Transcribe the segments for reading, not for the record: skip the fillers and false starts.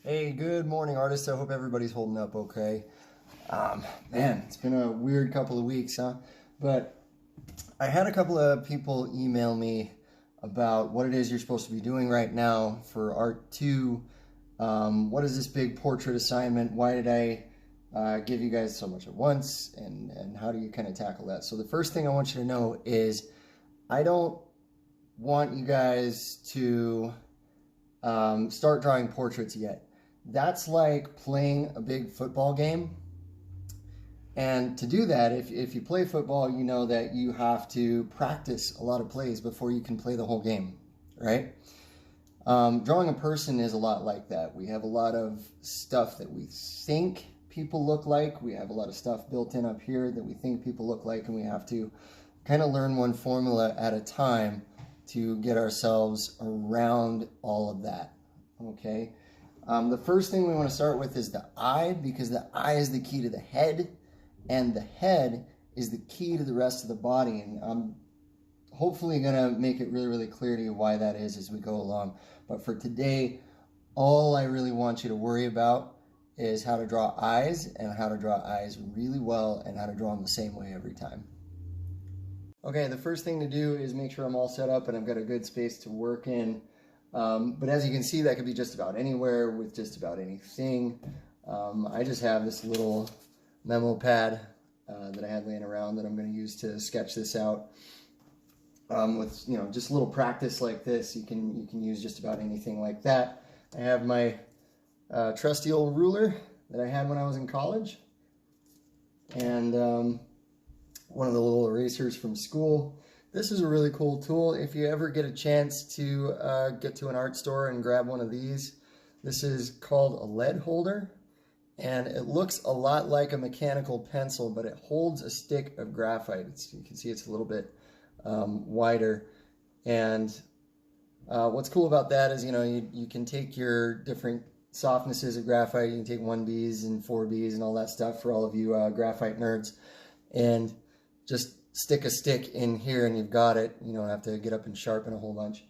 Hey, good morning, artists. I hope everybody's holding up okay. Man, it's been a weird couple of weeks, huh? But I had a couple of people email me about what it is you're supposed to be doing right now for Art 2. What is this big portrait assignment? Why did I give you guys so much at once? And how do you kind of tackle that? So the first thing I want you to know is I don't want you guys to start drawing portraits yet. That's like playing a big football game. And to do that, if you play football, you know that you have to practice a lot of plays before you can play the whole game, right? Drawing a person is a lot like that. We have a lot of stuff that we think people look like. We have a lot of stuff built in up here that we think people look like, and we have to kind of learn one formula at a time to get ourselves around all of that, okay? The first thing we want to start with is the eye, because the eye is the key to the head, and the head is the key to the rest of the body. And I'm hopefully going to make it really, really clear to you why that is as we go along. But for today, all I really want you to worry about is how to draw eyes, and how to draw eyes really well, and how to draw them the same way every time. Okay, the first thing to do is make sure I'm all set up and I've got a good space to work in. But as you can see, that could be just about anywhere with just about anything. I just have this little memo pad that I had laying around that I'm going to use to sketch this out. With just a little practice like this, you can use just about anything like that. I have my trusty old ruler that I had when I was in college, and one of the little erasers from school. This is a really cool tool. If you ever get a chance to get to an art store and grab one of these, this is called a lead holder, and it looks a lot like a mechanical pencil, but it holds a stick of graphite. You can see it's a little bit wider, and what's cool about that is you can take your different softnesses of graphite. You can take 1Bs and 4Bs and all that stuff for all of you graphite nerds, and just stick a stick in here and you've got it. You don't have to get up and sharpen a whole bunch.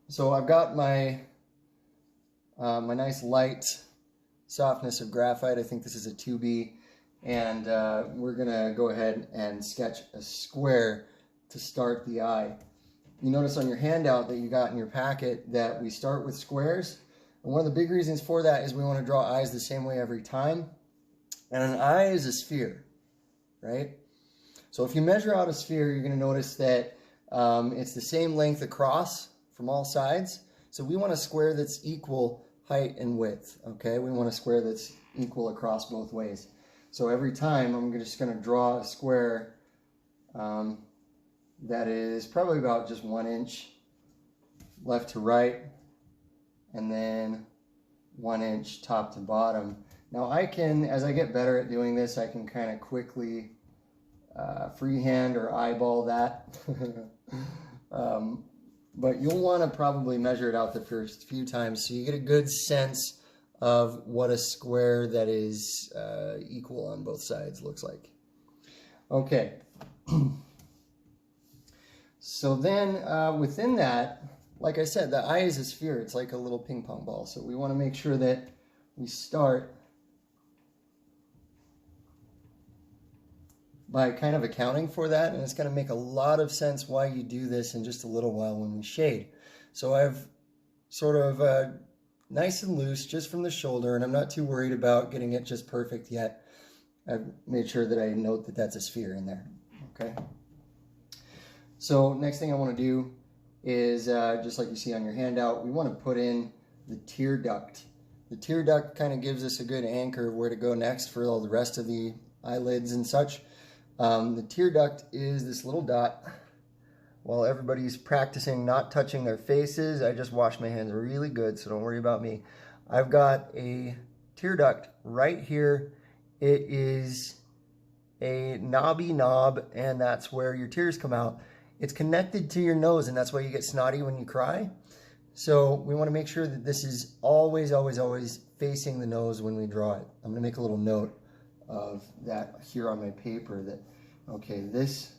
So I've got my my nice light softness of graphite. I think this is a 2B, and we're gonna go ahead and sketch a square to start the eye. You notice on your handout that you got in your packet that we start with squares, and one of the big reasons for that is we want to draw eyes the same way every time. And an eye is a sphere, right? So if you measure out a sphere, you're going to notice that it's the same length across from all sides. So we want a square that's equal height and width, okay? We want a square that's equal across both ways. So every time I'm just going to draw a square that is probably about just 1 inch left to right, and then 1 inch top to bottom. Now I can, as I get better at doing this, I can kind of quickly freehand or eyeball that. But you'll want to probably measure it out the first few times so you get a good sense of what a square that is equal on both sides looks like. Okay. So then within that, like I said, the eye is a sphere. It's like a little ping pong ball. So we want to make sure that we start by kind of accounting for that, and it's going to make a lot of sense why you do this in just a little while when we shade. So I've sort of nice and loose just from the shoulder, and I'm not too worried about getting it just perfect yet. I've made sure that I note that that's a sphere in there. Okay. So next thing I want to do is, just like you see on your handout, we want to put in the tear duct. The tear duct kind of gives us a good anchor of where to go next for all the rest of the eyelids and such. The tear duct is this little dot. While everybody's practicing not touching their faces, I just washed my hands really good, so don't worry about me. I've got a tear duct right here. It is a knobby knob, and that's where your tears come out. It's connected to your nose, and that's why you get snotty when you cry. So we want to make sure that this is always, always, always facing the nose when we draw it. I'm going to make a little note of that here on my paper that, okay, this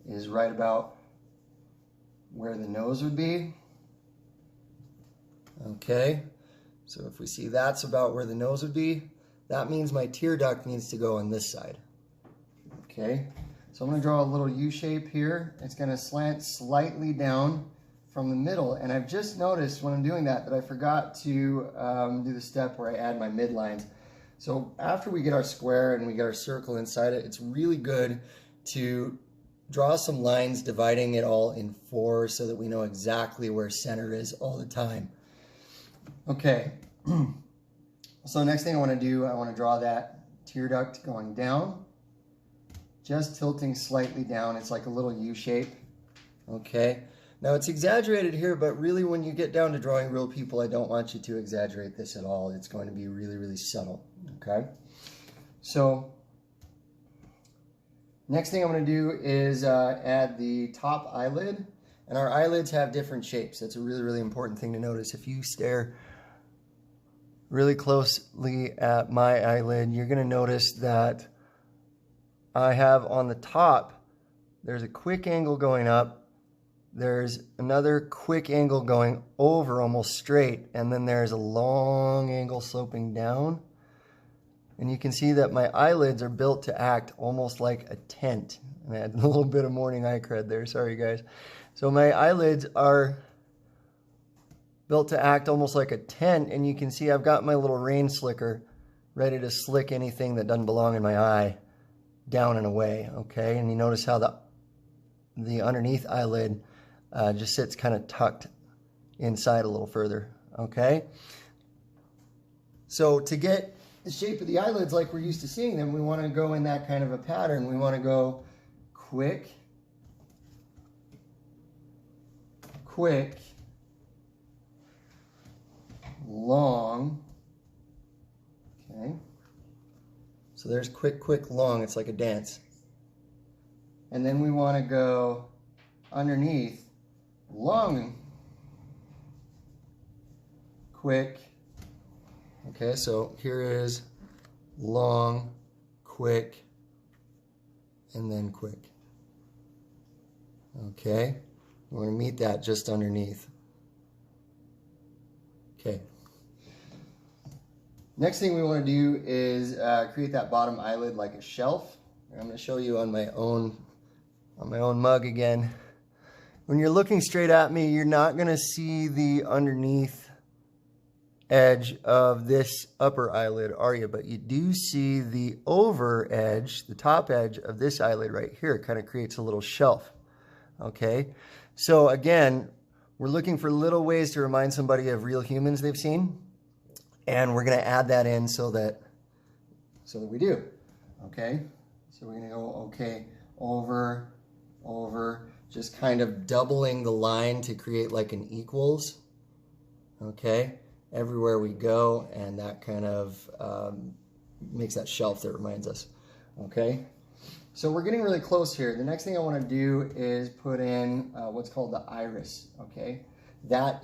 is right about where the nose would be. Okay, So if we see that's about where the nose would be, that means my tear duct needs to go on this side. Okay, so I'm going to draw a little U shape here. It's going to slant slightly down from the middle, and I've just noticed when I'm doing that I forgot to do the step where I add my midlines. So after we get our square and we get our circle inside it, it's really good to draw some lines dividing it all in 4 so that we know exactly where center is all the time. Okay, so next thing I want to do, I want to draw that tear duct going down, just tilting slightly down. It's like a little U shape. Okay, now it's exaggerated here, but really when you get down to drawing real people, I don't want you to exaggerate this at all. It's going to be really, really subtle. Okay, so next thing I'm going to do is add the top eyelid, and our eyelids have different shapes. That's a really, really important thing to notice. If you stare really closely at my eyelid, you're going to notice that I have on the top, there's a quick angle going up, there's another quick angle going over almost straight, and then there's a long angle sloping down. And you can see that my eyelids are built to act almost like a tent. And I had a little bit of morning eye cred there, sorry guys. So my eyelids are built to act almost like a tent, and you can see I've got my little rain slicker ready to slick anything that doesn't belong in my eye down and away, okay? And you notice how the underneath eyelid just sits kind of tucked inside a little further, okay? So to get the shape of the eyelids like we're used to seeing them, we want to go in that kind of a pattern. We want to go quick, quick, long. Okay, so there's quick, quick, long. It's like a dance. And then we want to go underneath, long, quick. Okay, so here is long, quick, and then quick. Okay, we're going to meet that just underneath. Okay. Next thing we want to do is create that bottom eyelid like a shelf. I'm going to show you on my own mug again. When you're looking straight at me, you're not going to see the underneath edge of this upper eyelid, are you? But you do see the over edge, the top edge of this eyelid right here. It kind of creates a little shelf. Okay, so again, we're looking for little ways to remind somebody of real humans they've seen, and we're going to add that in so that we do. Okay, so we're going to go over, just kind of doubling the line to create like an equals. Okay, everywhere we go, and that kind of makes that shelf that reminds us. Okay, so we're getting really close here. The next thing I want to do is put in what's called the iris. Okay, that's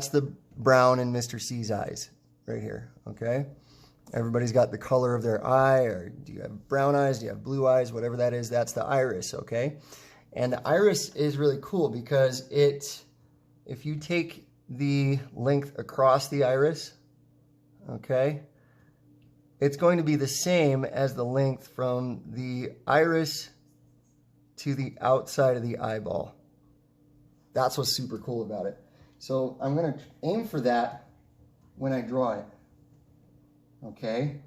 the brown in Mr. C's eyes right here. Okay, everybody's got the color of their eye, or do you have brown eyes, do you have blue eyes, whatever that is, that's the iris. Okay, and the iris is really cool because if you take the length across the iris, okay, it's going to be the same as the length from the iris to the outside of the eyeball. That's what's super cool about it. So I'm going to aim for that when I draw it, okay?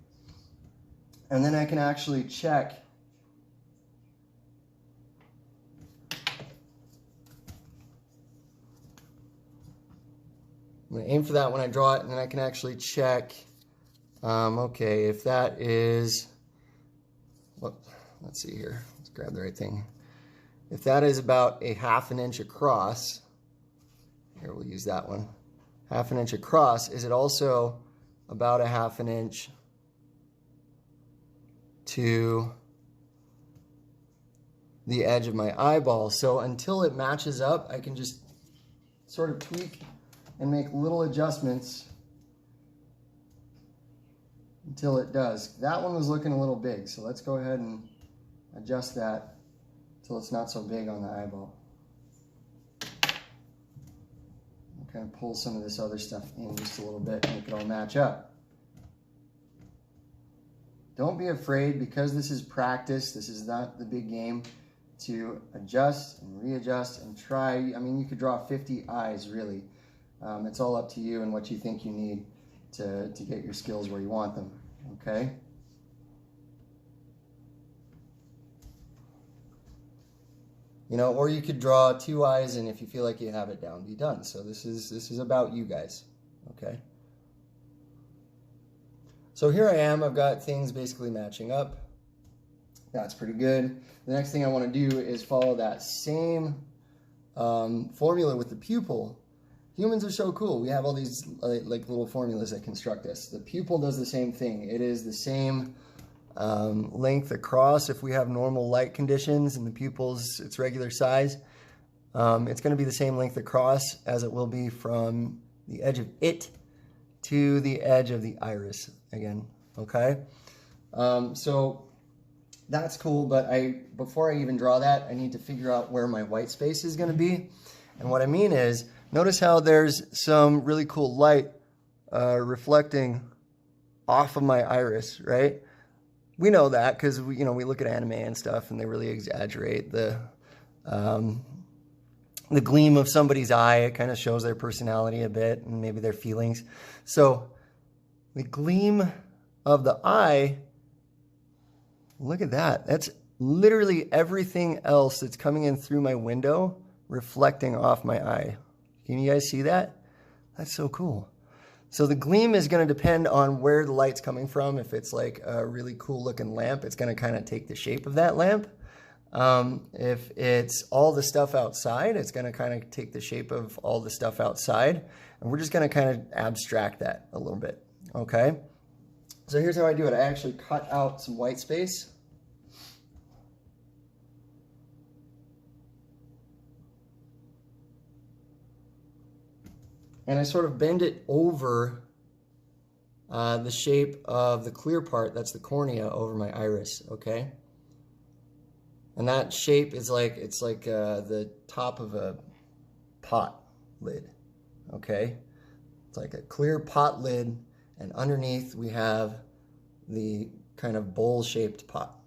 And then I can actually check I'm going to aim for that when I draw it, and then I can actually check, okay, if that is, let's see here, let's grab the right thing. If that is about a 1/2 inch across, here we'll use that one, 1/2 inch across, is it also about a 1/2 inch to the edge of my eyeball? So until it matches up, I can just sort of tweak and make little adjustments until it does. That one was looking a little big, so let's go ahead and adjust that until it's not so big on the eyeball. kind of pull some of this other stuff in just a little bit, make it all match up. Don't be afraid, because this is practice, this is not the big game, to adjust and readjust and try. I mean, you could draw 50 eyes, really. It's all up to you and what you think you need to get your skills where you want them, okay? You know, or you could draw 2 eyes, and if you feel like you have it down, be done. So this is about you guys, okay? So here I am, I've got things basically matching up. That's pretty good. The next thing I want to do is follow that same formula with the pupil. Humans are so cool. We have all these like little formulas that construct us. The pupil does the same thing. It is the same length across if we have normal light conditions and the pupil's its regular size. It's going to be the same length across as it will be from the edge of it to the edge of the iris again, okay? So that's cool, but before I even draw that, I need to figure out where my white space is going to be. And what I mean is, notice how there's some really cool light reflecting off of my iris, right? We know that because we look at anime and stuff, and they really exaggerate the gleam of somebody's eye. It kind of shows their personality a bit and maybe their feelings. So the gleam of the eye, look at that. That's literally everything else that's coming in through my window reflecting off my eye. Can you guys see that? That's so cool. So the gleam is going to depend on where the light's coming from. If it's like a really cool looking lamp, it's going to kind of take the shape of that lamp. If it's all the stuff outside, it's going to kind of take the shape of all the stuff outside. And we're just going to kind of abstract that a little bit, okay? So here's how I do it. I actually cut out some white space. And I sort of bend it over the shape of the clear part, that's the cornea, over my iris, okay? And that shape is like, it's like the top of a pot lid, okay? It's like a clear pot lid, and underneath we have the kind of bowl-shaped pot,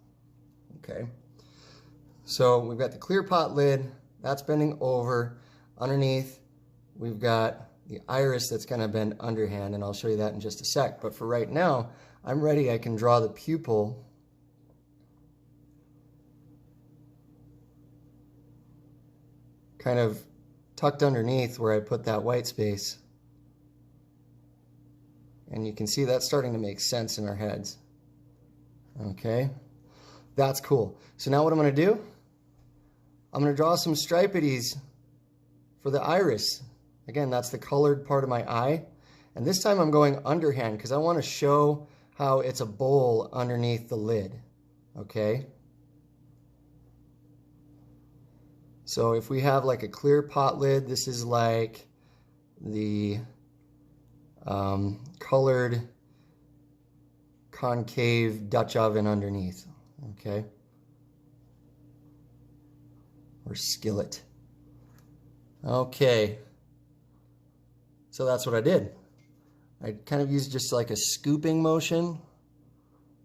okay? So we've got the clear pot lid, that's bending over. Underneath, we've got the iris that's going to bend underhand, and I'll show you that in just a sec. But for right now, I'm ready. I can draw the pupil. Kind of tucked underneath where I put that white space. And you can see that's starting to make sense in our heads. Okay, that's cool. So now what I'm going to do, I'm going to draw some stripities for the iris. Again, that's the colored part of my eye. And this time I'm going underhand because I want to show how it's a bowl underneath the lid, okay? So if we have like a clear pot lid, this is like the colored concave Dutch oven underneath, okay? Or skillet. Okay. So that's what I did. I kind of used just like a scooping motion,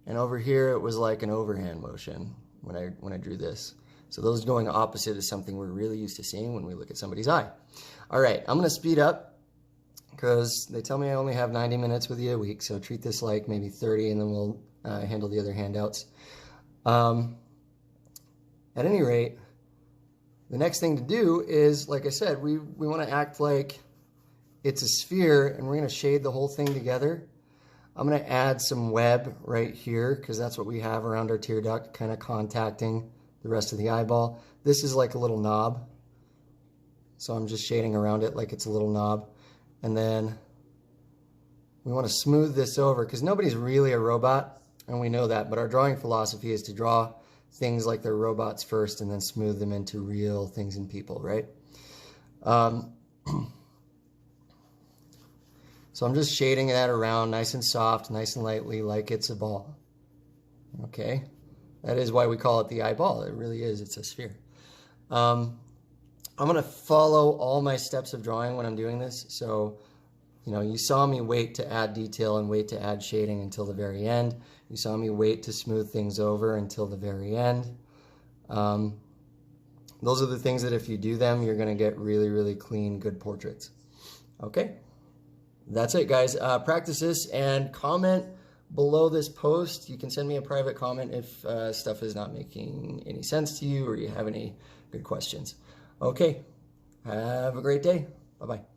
and over here it was like an overhand motion when I drew this. So those going opposite is something we're really used to seeing when we look at somebody's eye. All right, I'm going to speed up because they tell me I only have 90 minutes with you a week, so treat this like maybe 30, and then we'll handle the other handouts. At any rate, the next thing to do is, like I said, we want to act like it's a sphere, and we're going to shade the whole thing together. I'm going to add some web right here because that's what we have around our tear duct, kind of contacting the rest of the eyeball. This is like a little knob, so I'm just shading around it like it's a little knob. And then we want to smooth this over because nobody's really a robot, and we know that, but our drawing philosophy is to draw things like they're robots first and then smooth them into real things and people, right? So I'm just shading that around nice and soft, nice and lightly, like it's a ball. Okay? That is why we call it the eyeball. It really is. It's a sphere. I'm going to follow all my steps of drawing when I'm doing this. So, you know, you saw me wait to add detail and wait to add shading until the very end. You saw me wait to smooth things over until the very end. Those are the things that if you do them, you're going to get really, really clean, good portraits. Okay, that's it, guys. Practice this and comment below this post. You can send me a private comment if stuff is not making any sense to you or you have any good questions. Okay, have a great day. Bye-bye.